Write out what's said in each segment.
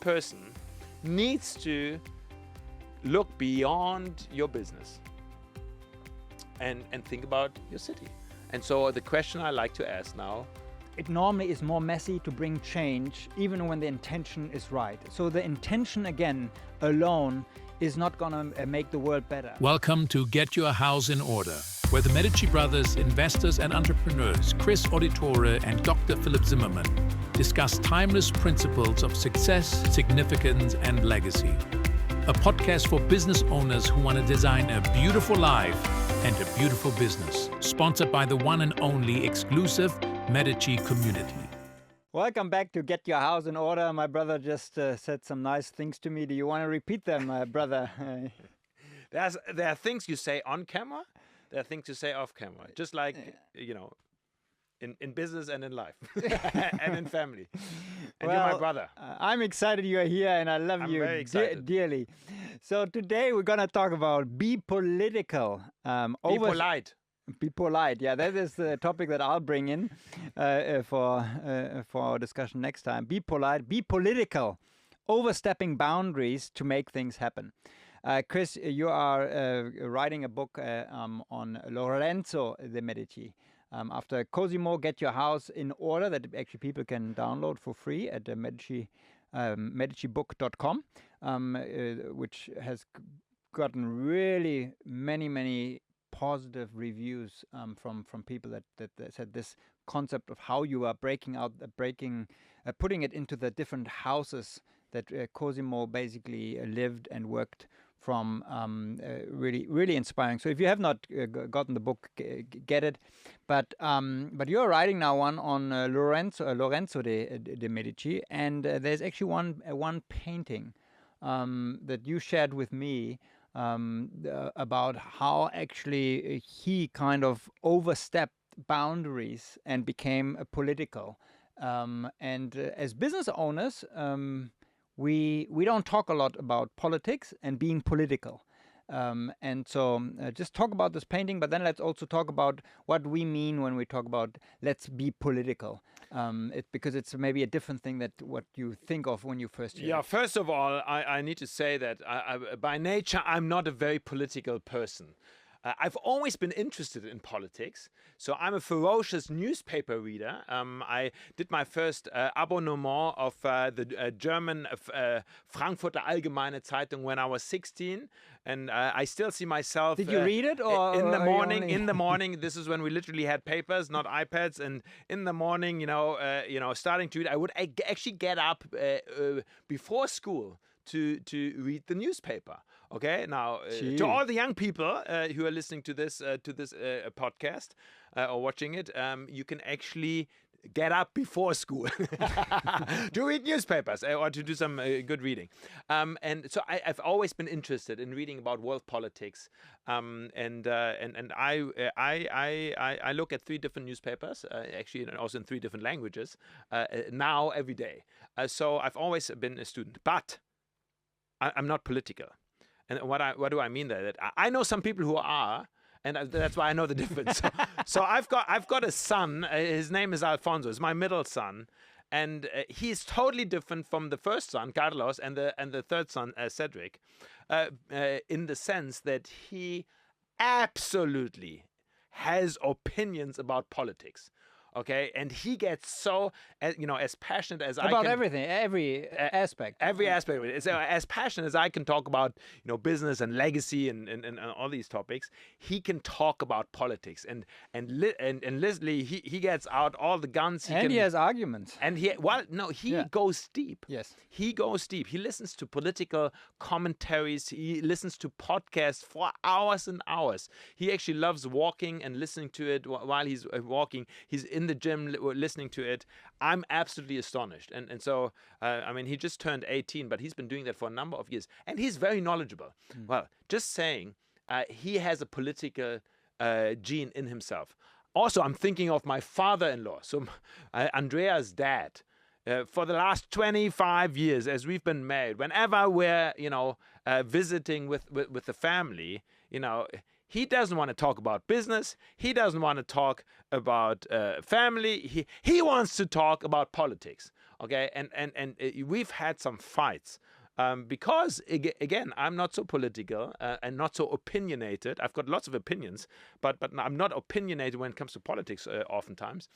person needs to look beyond your business and think about your city. And so the question I like to ask now, it normally is more messy to bring change, even when the intention is right. So the intention, again, alone is not going to make the world better. Welcome to Get Your House in Order, where the Medici brothers, investors and entrepreneurs, Chris Auditore and Dr. Philip Zimmermann, discuss timeless principles of success, significance and legacy. A podcast for business owners who want to design a beautiful life and a beautiful business. Sponsored by the one and only exclusive Medici community. Welcome back to Get Your House in Order. My brother just said some nice things to me. Do you want to repeat them, brother? There are things you say on camera, there are things you say off camera. Just like, in business and in life and in family. And you're my brother. I'm excited you are here and I love you very excited. Dearly. So today we're going to talk about be political. Be polite. Be polite. Yeah, that is the topic that I'll bring in for our discussion next time. Be polite, be political, overstepping boundaries to make things happen. Chris, you are writing a book on Lorenzo de Medici. After Cosimo, Get Your House in Order, that actually people can download for free at medicibook.com, which has gotten really many positive reviews from people that said this concept of how you are putting it into the different houses that Cosimo basically lived and worked from, really inspiring. So if you have not gotten the book, get it. But you're writing now one on Lorenzo de Medici, and there's actually one painting that you shared with me about how actually he kind of overstepped boundaries and became political. And as business owners, we don't talk a lot about politics and being political. And so just talk about this painting, but then let's also talk about what we mean when we talk about let's be political. Because it's maybe a different thing that what you think of when you first hear it. First of all, I need to say that I, by nature, I'm not a very political person. I've always been interested in politics, so I'm a ferocious newspaper reader. I did my first abonnement of the German Frankfurter Allgemeine Zeitung when I was 16, and I still see myself. Did you read it, or in the morning? In the morning, this is when we literally had papers, not iPads, and in the morning, starting to read. I would actually get up before school to read the newspaper. Okay, now to all the young people who are listening to this podcast or watching it, you can actually get up before school to read newspapers or to do some good reading. And so I've always been interested in reading about world politics. And I look at 3 different newspapers, actually also in 3 different languages, now every day. So I've always been a student, but I'm not political. And what do I mean there? That I know some people who are, and that's why I know the difference. So I've got a son. His name is Alfonso. It's my middle son, and he's totally different from the first son, Carlos, and the third son, Cedric, in the sense that he absolutely has opinions about politics. Okay, and he gets so, as passionate as I can. About everything, every aspect. Every aspect of it. So as passionate as I can talk about, business and legacy and all these topics, he can talk about politics. And Leslie, he gets out all the guns. He has arguments. And he goes deep. Yes. He goes deep. He listens to political commentaries. He listens to podcasts for hours and hours. He actually loves walking and listening to it while he's walking. He's in the gym listening to it. I'm absolutely astonished. And so, he just turned 18, but he's been doing that for a number of years. And he's very knowledgeable. Well, just saying, he has a political gene in himself. Also, I'm thinking of my father-in-law, so Andrea's dad. For the last 25 years, as we've been married, whenever we're, visiting with the family, he doesn't want to talk about business. He doesn't want to talk about family. He wants to talk about politics. Okay, and we've had some fights. Because again, I'm not so political and not so opinionated. I've got lots of opinions, but I'm not opinionated when it comes to politics oftentimes.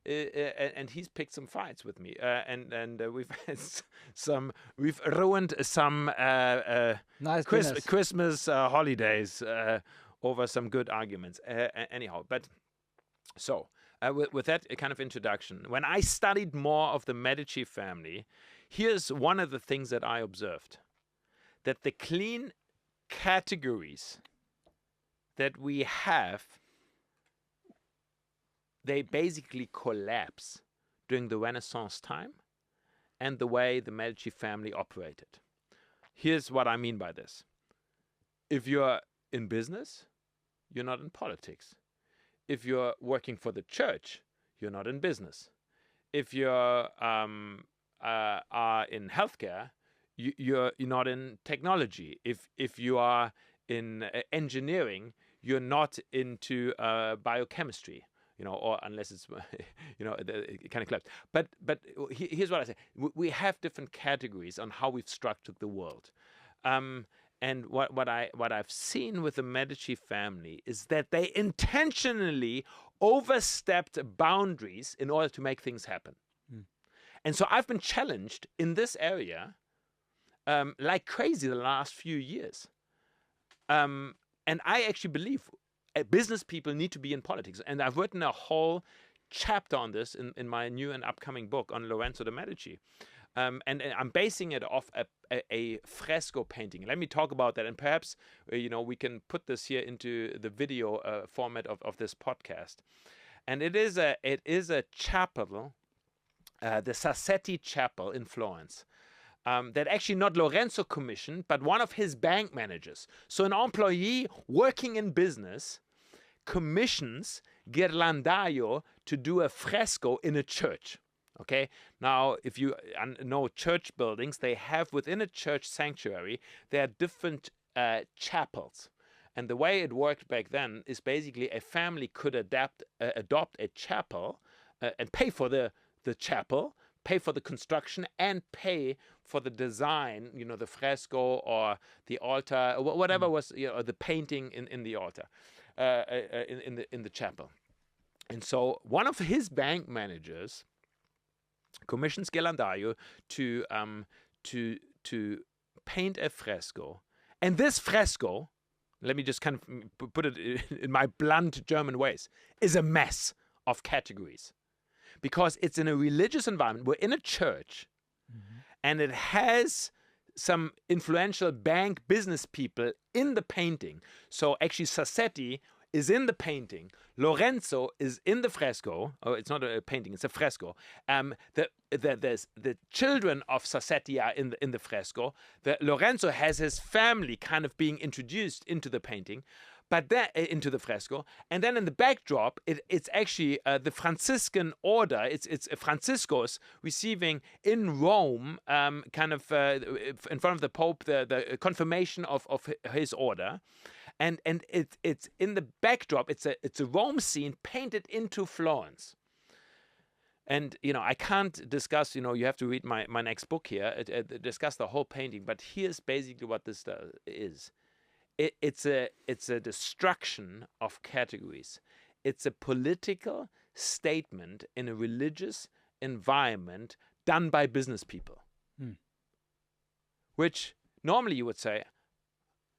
And he's picked some fights with me, and we've had we've ruined some Nice Christmas holidays over some good arguments. Anyhow, but so with that kind of introduction, when I studied more of the Medici family, here's one of the things that I observed, that the clean categories that we have, they basically collapse during the Renaissance time and the way the Medici family operated. Here's what I mean by this. If you're in business, you're not in politics. If you're working for the church, you're not in business. If you're are in healthcare, you're not in technology. If you are in engineering, you're not into biochemistry, or unless it's it kind of collapsed. But here's what I say: we have different categories on how we've structured the world. And what I've seen with the Medici family is that they intentionally overstepped boundaries in order to make things happen. And so I've been challenged in this area like crazy the last few years. And I actually believe business people need to be in politics. And I've written a whole chapter on this in my new and upcoming book on Lorenzo de Medici. And I'm basing it off a fresco painting. Let me talk about that. And perhaps, we can put this here into the video format of this podcast. And it is a chapel, the Sassetti Chapel in Florence, that actually not Lorenzo commissioned, but one of his bank managers. So an employee working in business commissions Ghirlandaio to do a fresco in a church. Okay, now if you know church buildings, they have within a church sanctuary, there are different chapels. And the way it worked back then is basically a family could adopt a chapel and pay for the chapel, pay for the construction, and pay for the design, the fresco or the altar, or whatever was, the painting in the altar, in the chapel. And so one of his bank managers commissions Ghirlandaio to paint a fresco, and this fresco, let me just kind of put it in my blunt German ways, is a mess of categories. Because it's in a religious environment. We're in a church, and it has some influential bank business people in the painting. So actually Sassetti is in the painting. Lorenzo is in the fresco. Oh, it's not a painting, it's a fresco. The children of Sassetti are in the fresco. Lorenzo has his family kind of being introduced into the painting, but then into the fresco. And then in the backdrop, it's actually the Franciscan order. It's Franciscus receiving in Rome, kind of in front of the Pope, the confirmation of his order. And it's in the backdrop. It's a Rome scene painted into Florence. And I can't discuss. You have to read my next book here. Discuss the whole painting. But here's basically what this is. It's a destruction of categories. It's a political statement in a religious environment done by business people, which normally you would say,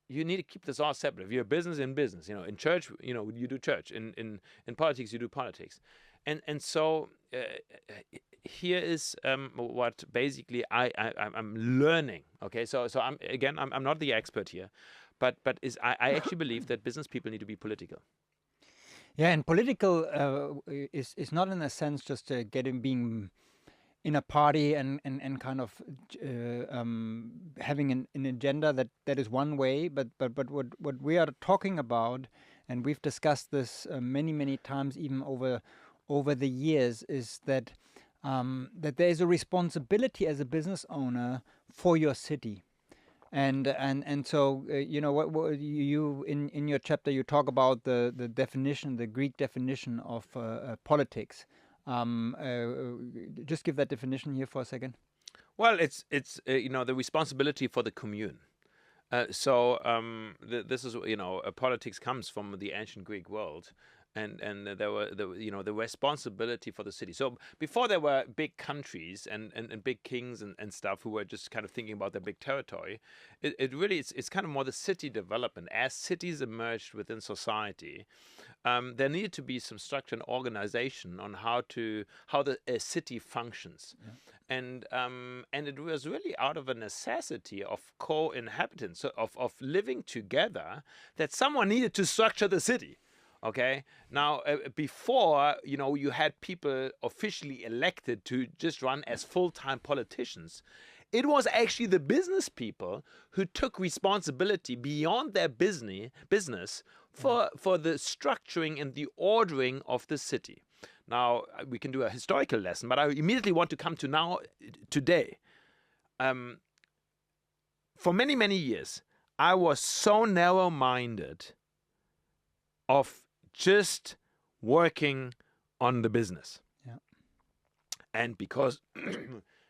you need to keep this all separate. If you're business in business, in church, you do church. In politics, you do politics. And so here is what basically I'm learning. Okay, so I'm not the expert here, but I actually believe that business people need to be political. Yeah, and political is not in a sense just being in a party and kind of having an agenda that is one way, but what we are talking about, and we've discussed this many times even over the years, is that there is a responsibility as a business owner for your city. And so what you in your chapter you talk about the definition, the Greek definition of politics, Just give that definition here for a second. Well, it's the responsibility for the commune. This is politics comes from the ancient Greek world, and there were the responsibility for the city. So before there were big countries and big kings and stuff who were just kind of thinking about their big territory, it's kind of more the city development. As cities emerged within society, there needed to be some structure and organization on how the city functions. Yeah. And it was really out of a necessity of co-inhabitants, of living together, that someone needed to structure the city. Okay. Now, before, you had people officially elected to just run as full-time politicians. It was actually the business people who took responsibility beyond their business for the structuring and the ordering of the city. Now, we can do a historical lesson, but I immediately want to come to today. For many, many years, I was so narrow-minded of just working on the business. Yeah. And because,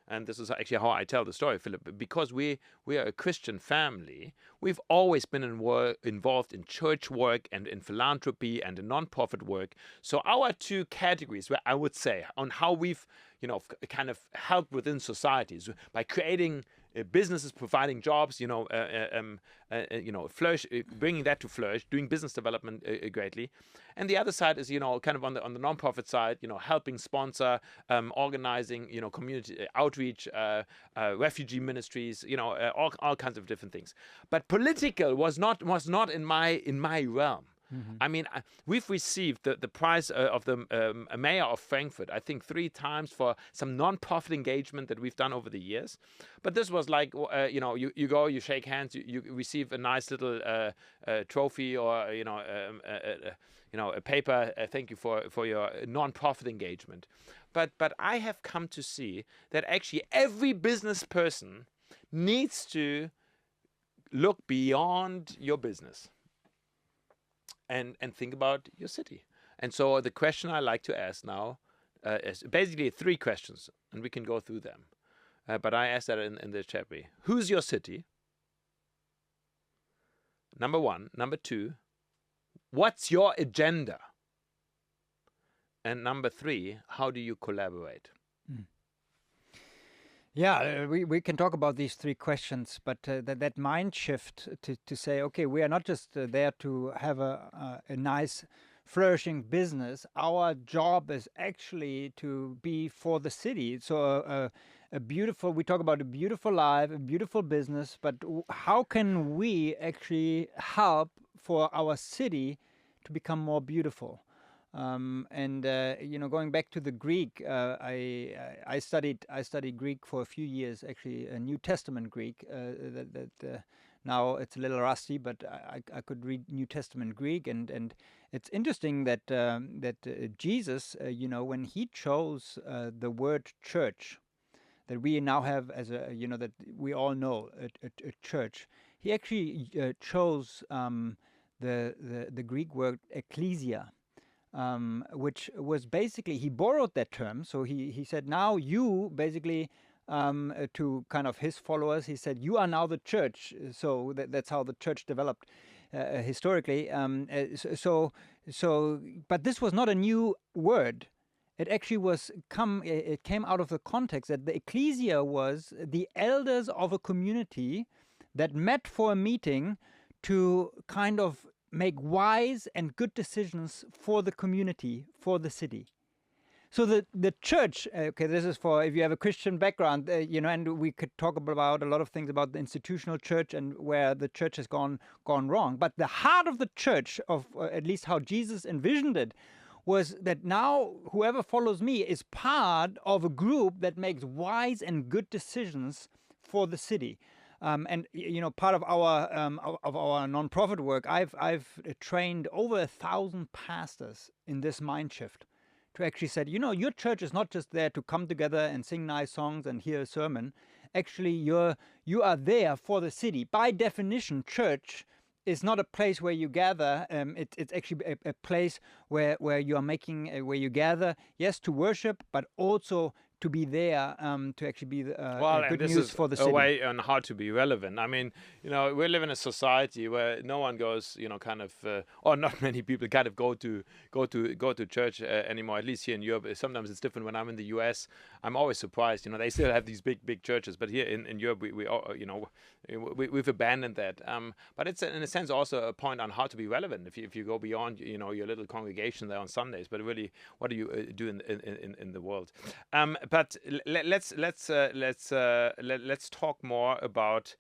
and this is actually how I tell the story, Philip, because we are a Christian family, we've always been involved in church work and in philanthropy and in non-profit work. So our two categories, where I would say, on how we've, kind of helped within societies by creating businesses, providing jobs, flourish, bringing that to flourish, doing business development greatly, and the other side is, kind of on the non-profit side, helping sponsor, organizing, community outreach, refugee ministries, all kinds of different things. But political was not in my realm. Mm-hmm. I mean, we've received the prize of the mayor of Frankfurt, I think 3 times for some non-profit engagement that we've done over the years. But this was like, you go, you shake hands, you receive a nice little trophy or, a paper. Thank you for your non-profit engagement. But I have come to see that actually every business person needs to look beyond your business. And think about your city. And so the question I like to ask now is basically 3 questions, and we can go through them. But I asked that in the chat. Who's your city? Number 1. Number 2, what's your agenda? And number 3, how do you collaborate? Yeah, we can talk about these 3 questions, but that mind shift to say, okay, we are not just there to have a nice, flourishing business. Our job is actually to be for the city. So we talk about a beautiful life, a beautiful business, but how can we actually help for our city to become more beautiful? Going back to the Greek, I studied Greek for a few years, actually, New Testament Greek. Now it's a little rusty, but I could read New Testament Greek, and it's interesting that Jesus, when he chose the word church, that we now have as that we all know a church, he actually chose the Greek word ecclesia. Which was basically, he borrowed that term. So he said, now you basically, to kind of his followers, he said, you are now the church. So that's how the church developed historically. But this was not a new word. It actually it came out of the context that the ecclesia was the elders of a community that met for a meeting to kind of make wise and good decisions for the community, for the city. So the church, okay, this is for if you have a Christian background, and we could talk about a lot of things about the institutional church and where the church has gone wrong. But the heart of the church, of at least how Jesus envisioned it, was that now whoever follows me is part of a group that makes wise and good decisions for the city. Part of our nonprofit work, I've trained over 1,000 pastors in this mind shift to actually say, your church is not just there to come together and sing nice songs and hear a sermon. Actually, you are there for the city. By definition, church is not a place where you gather. It's actually a place where you are making, where you gather, yes, to worship, but also to be there, to actually be Well, and good this news is for the a city. way on how to be relevant. I mean, we live in a society where no one goes, kind of, or not many people kind of go to church anymore. At least here in Europe, sometimes it's different. When I'm in the US, I'm always surprised. They still have these big churches, but here in Europe, we've abandoned that. But it's in a sense also a point on how to be relevant. If you go beyond, your little congregation there on Sundays, but really, what do you do in the world? But let's talk more about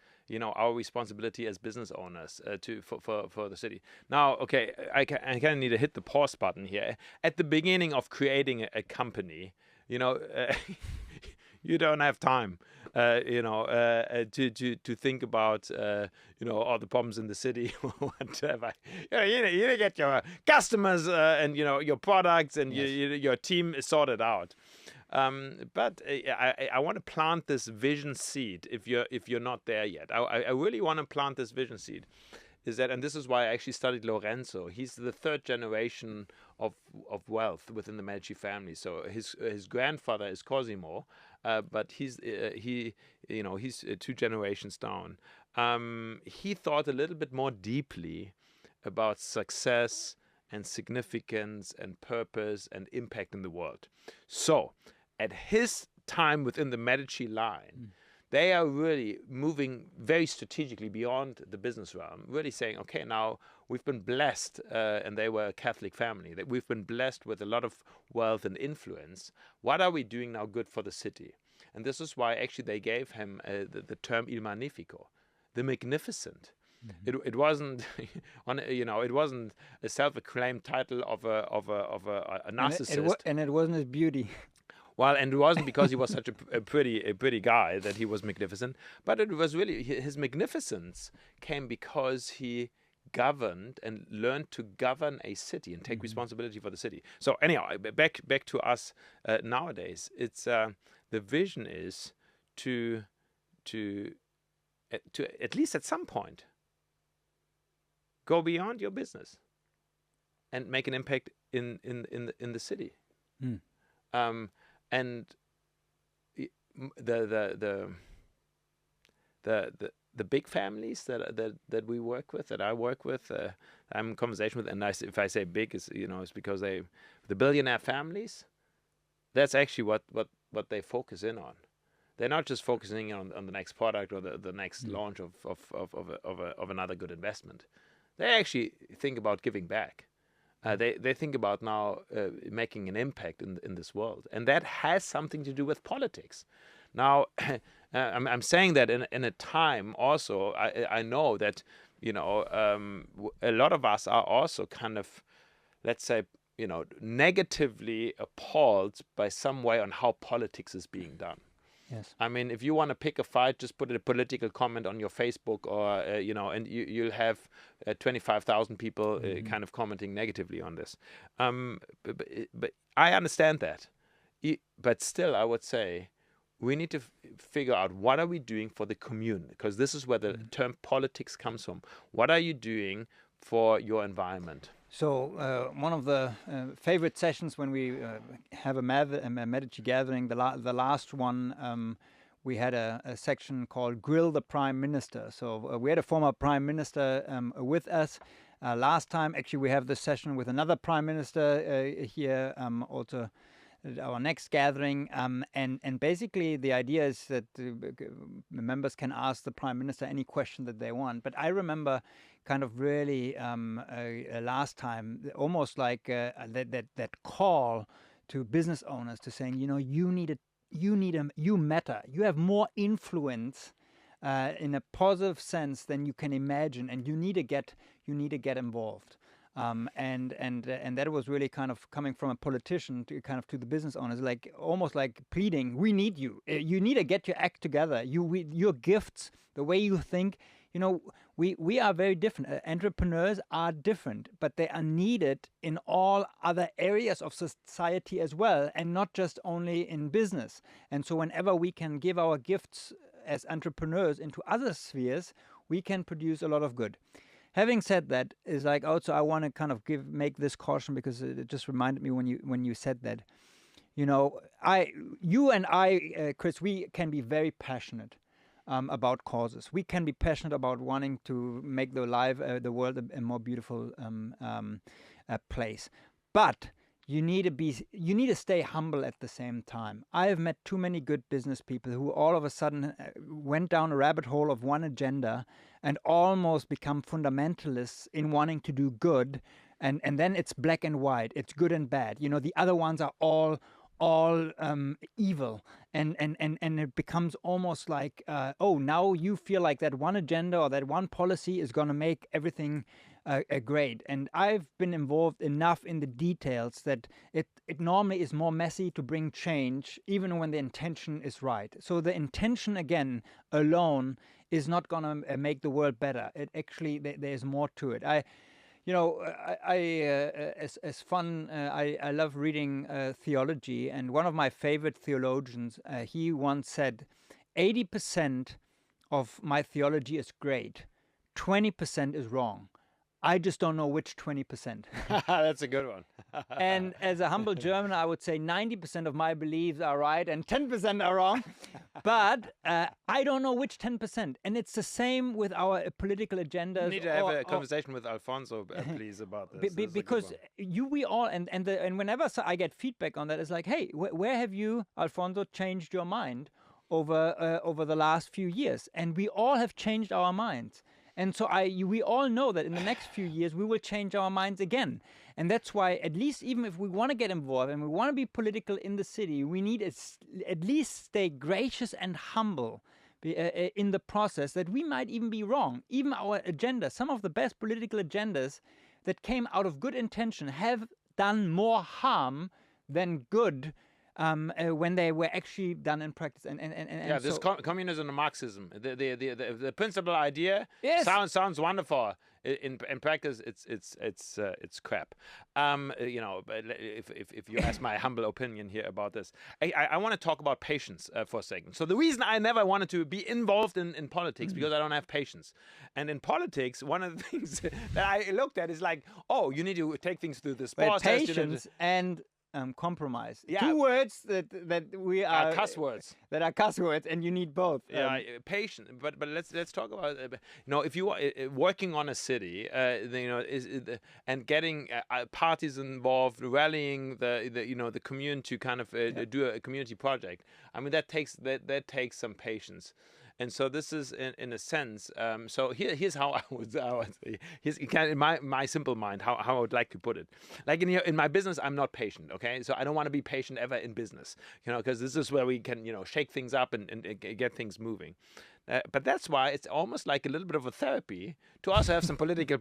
our responsibility as business owners for the city. Now, okay, I kind of need to hit the pause button here. At the beginning of creating a company, you don't have time, to think about all the problems in the city or whatever. You need to get your customers and your products and your team sorted out. But I want to plant this vision seed. If you're not there yet, I really want to plant this vision seed. And this is why I actually studied Lorenzo. He's the third generation of wealth within the Medici family. So his grandfather is Cosimo, but he's 2 generations down. He thought a little bit more deeply about success and significance and purpose and impact in the world. So, at his time within the Medici line, they are really moving very strategically beyond the business realm, really saying, okay, now we've been blessed, and they were a Catholic family, that we've been blessed with a lot of wealth and influence. What are we doing now good for the city? And this is why actually they gave him the term Il Magnifico, the magnificent. It wasn't, it wasn't a self-acclaimed title of a narcissist, and it wasn't his beauty. Well, and it wasn't because he was such a pretty guy that he was magnificent, but it was really his magnificence came because he governed and learned to govern a city and take responsibility for the city. So anyhow, back to us nowadays. It's the vision is to at least at some point go beyond your business and make an impact in the city. And the big families that we work with, that I work with, I'm in conversation with, and if I say big, it's because the billionaire families. That's actually what they focus in on. They're not just focusing on the next product or the next launch of another good investment. They actually think about giving back. They think about now making an impact in this world, and that has something to do with politics. Now, I'm saying that in a time also. I know that a lot of us are also kind of, let's say, negatively appalled by some way on how politics is being done. Yes. I mean, if you want to pick a fight, just put a political comment on your Facebook, or and you'll have 25,000 people kind of commenting negatively on this. But I understand that. But still, I would say we need to figure out what are we doing for the commune, because this is where the term politics comes from. What are you doing for your environment? So one of the favorite sessions when we have a Medici gathering, the last one, we had a section called Grill the Prime Minister. So we had a former Prime Minister with us. Last time, actually, we have this session with another Prime Minister here, also at our next gathering. And basically, the idea is that the members can ask the Prime Minister any question that they want. But I remember kind of really last time, almost like that call to business owners to saying, you matter. You have more influence in a positive sense than you can imagine, and you need to get involved. And that was really kind of coming from a politician to the business owners, like almost like pleading, we need you. You need to get your act together. Your gifts, the way you think. We are very different. Entrepreneurs are different, but they are needed in all other areas of society as well, and not just only in business. And so whenever we can give our gifts as entrepreneurs into other spheres, we can produce a lot of good. having said that, is like also I want to kind of make this caution, because it just reminded me when you said that. You know, you and I, Chris, we can be very passionate about causes. We can be passionate about wanting to make the world a more beautiful place. But you need to stay humble at the same time. I have met too many good business people who all of a sudden went down a rabbit hole of one agenda and almost become fundamentalists in wanting to do good, and then it's black and white. It's good and bad. You know, the other ones are all evil, and it becomes almost like now you feel like that one agenda or that one policy is going to make everything great. And I've been involved enough in the details that it normally is more messy to bring change, even when the intention is right. So the intention again alone is not going to make the world better. It actually there's more to it. I love reading theology, and one of my favorite theologians, he once said, 80% of my theology is great, 20% is wrong. I just don't know which 20%. That's a good one. And as a humble German, I would say 90% of my beliefs are right and 10% are wrong. But I don't know which 10%. And it's the same with our political agendas. You need to have a conversation with Alfonso, please, about this. Because we all, and whenever I get feedback on that, it's like, hey, where have you, Alfonso, changed your mind over the last few years? And we all have changed our minds. And so we all know that in the next few years, we will change our minds again. And that's why, at least even if we want to get involved and we want to be political in the city, we need at least stay gracious and humble in the process, that we might even be wrong. Even our agenda, some of the best political agendas that came out of good intention have done more harm than good when they were actually done in practice. This communism and Marxism, the principal idea, yes, sounds wonderful. In practice, it's crap. If you ask my humble opinion here about this, I want to talk about patience for a second. So the reason I never wanted to be involved in politics, because I don't have patience. And in politics, one of the things that I looked at is like, you need to take things through this process. Patience and compromise. Yeah. 2 words that we are cuss words. That are cuss words, and you need both. Patient. But let's talk about if you are working on a city, and getting parties involved, rallying the community to kind of do a community project. I mean, that takes some patience. And so this is, in a sense, so here's how I would say, in my simple mind, how I would like to put it. Like in my business, I'm not patient, okay? So I don't want to be patient ever in business, because this is where we can, shake things up and get things moving. But that's why it's almost like a little bit of a therapy to also have some political,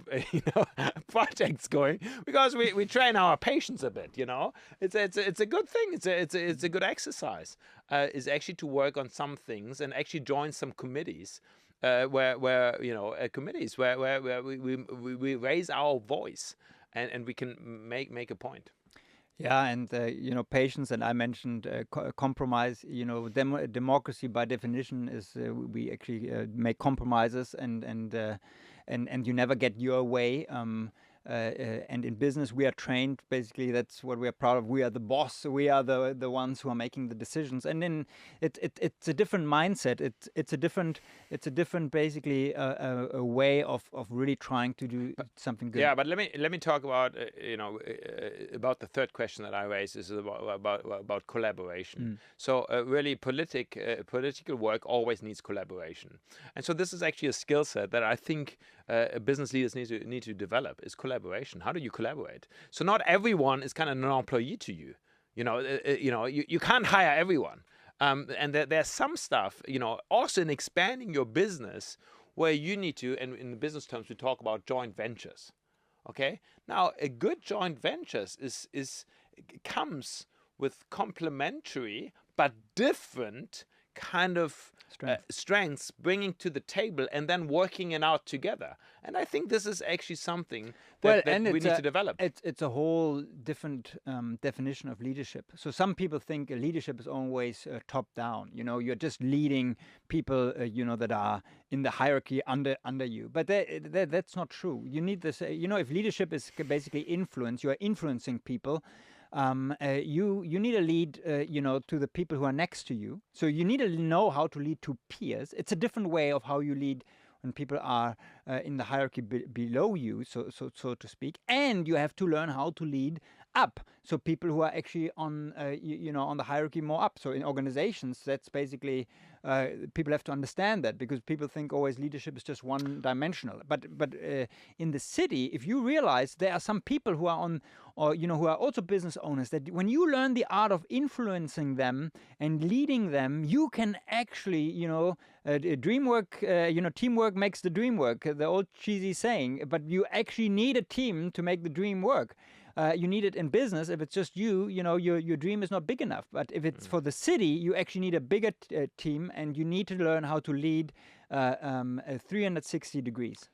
projects going, because we train our patience a bit. It's a good thing. It's a good exercise. Is actually to work on some things and actually join some committees, where we raise our voice and we can make a point. Yeah, and patience, and I mentioned compromise. Democracy by definition is we actually make compromises, and you never get your way. And in business, we are trained. Basically, that's what we are proud of. We are the boss. We are the ones who are making the decisions. And then it's a different mindset. It's a different basically a way of really trying to do something good. Yeah, but let me talk about about the third question that I raised, is about collaboration. So really, political work always needs collaboration, and so this is actually a skill set that I think business leaders need to develop, is collaboration. How do you collaborate? So not everyone is kind of an employee to you. You can't hire everyone. And there's some stuff, also in expanding your business, where you need to, and in business terms, we talk about joint ventures. Okay? Now, a good joint ventures comes with complementary but different kind of strengths bringing to the table and then working it out together. And I think this is actually something that we need to develop. It's a whole different definition of leadership. So some people think leadership is always top down. You're just leading people, that are in the hierarchy under you. But that's not true. You need this. If leadership is basically influence, you are influencing people. You need to lead, to the people who are next to you. So you need to know how to lead to peers. It's a different way of how you lead when people are in the hierarchy below you, so to speak. And you have to learn how to lead up. So people who are actually on, on the hierarchy more up. So in organizations, that's basically people have to understand that, because people think always leadership is just one-dimensional. But in the city, if you realize there are some people who are on, or who are also business owners, that when you learn the art of influencing them and leading them, you can actually, teamwork makes the dream work. The old cheesy saying. But you actually need a team to make the dream work. You need it in business. If it's just your dream is not big enough. But if it's for the city, you actually need a bigger team, and you need to learn how to lead 360 degrees.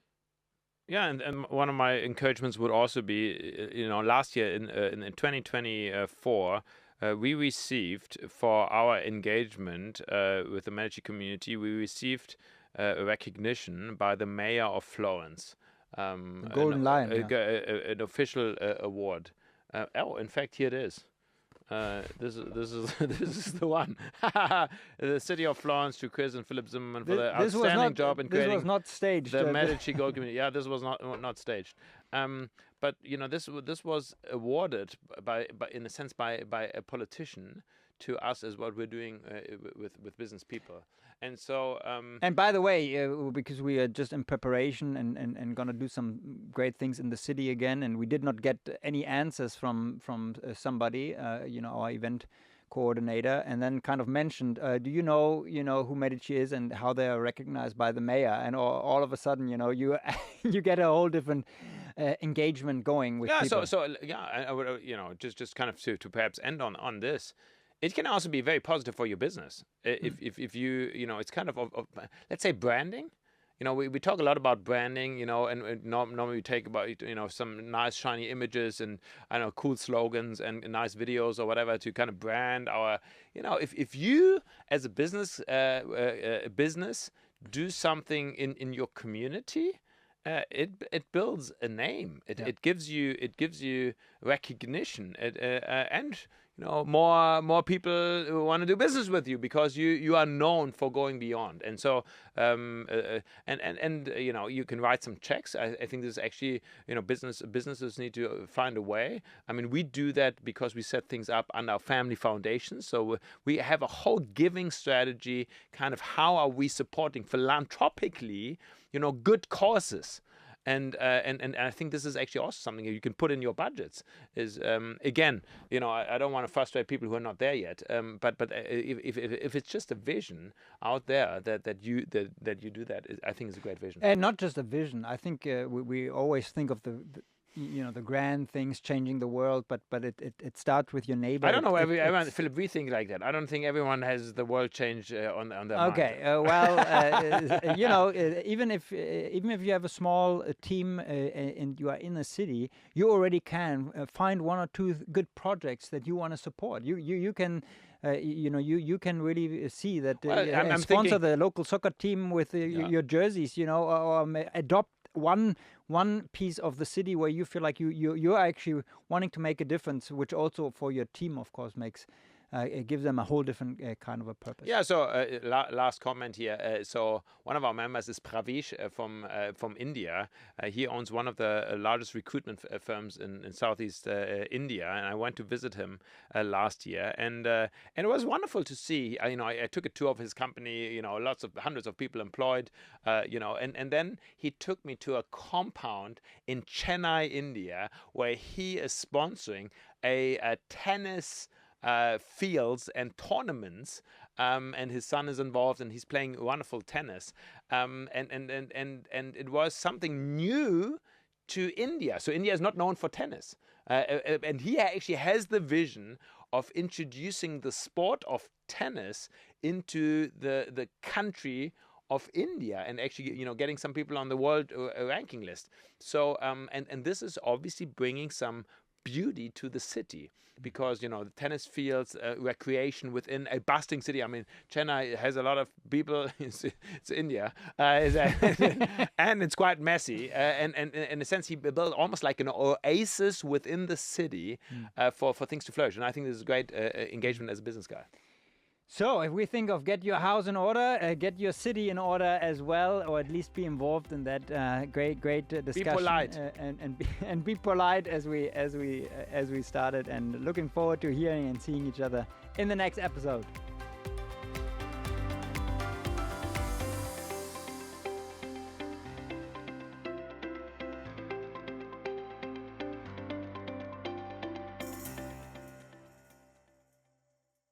Yeah, and one of my encouragements would also be, last year in 2024, we received for our engagement with the Medici community, we received a recognition by the mayor of Florence. Golden Lion, an official award. In fact, here it is. This is the one. The city of Florence to Chris and Philip Zimmermann for the outstanding job in creating. This was not staged. The Medici Gold Community. Yeah, this was not staged. But this was awarded by in a sense by a politician to us as what we're doing with business people. And so. And by the way, because we are just in preparation and gonna do some great things in the city again, and we did not get any answers from somebody, our event coordinator, and then kind of mentioned, do you know who Medici is and how they are recognized by the mayor? And all of a sudden, you you get a whole different engagement going with people. I would, just kind of to perhaps end on this. It can also be very positive for your business if you it's kind of let's say branding. We talk a lot about branding, and normally we take about some nice shiny images and cool slogans and nice videos or whatever to kind of brand our if you as a business do something in your community. It builds a name. It gives you recognition. And more people who want to do business with you because you are known for going beyond. And so you can write some checks. I think this is actually businesses need to find a way. I mean, we do that because we set things up under our family foundation. So we have a whole giving strategy. Kind of how are we supporting philanthropically good causes. And I think this is actually also something you can put in your budgets. Is again, I don't want to frustrate people who are not there yet. But if it's just a vision out there that you do that, I think it's a great vision. And not just a vision. I think we always think of the grand things changing the world, but it starts with your neighbor. I don't know everyone, Philip, we think like that. I don't think everyone has the world change on their mind. Okay, even if you have a small team and you are in a city, you already can find one or two good projects that you want to support. You can. You can really see that I'm sponsor the local soccer team with your jerseys, or adopt one piece of the city where you feel like you're actually wanting to make a difference, which also for your team, of course, it gives them a whole different kind of a purpose. Yeah. So last comment here. So one of our members is Pravesh from India. He owns one of the largest recruitment firms in Southeast India, and I went to visit him last year, and it was wonderful to see. I took a tour of his company. Hundreds of people employed. And then he took me to a compound in Chennai, India, where he is sponsoring a tennis fields and tournaments, and his son is involved, and he's playing wonderful tennis, and it was something new to India. So India is not known for tennis, and he actually has the vision of introducing the sport of tennis into the country of India, and actually, getting some people on the world ranking list. So, and this is obviously bringing some beauty to the city, because the tennis fields, recreation within a bustling city. I mean, Chennai has a lot of people. It's India, and it's quite messy. And in a sense, he built almost like an oasis within the city for things to flourish. And I think this is great engagement as a business guy. So, if we think of get your house in order, get your city in order as well, or at least be involved in that great discussion. Be polite and be polite as we started. And looking forward to hearing and seeing each other in the next episode.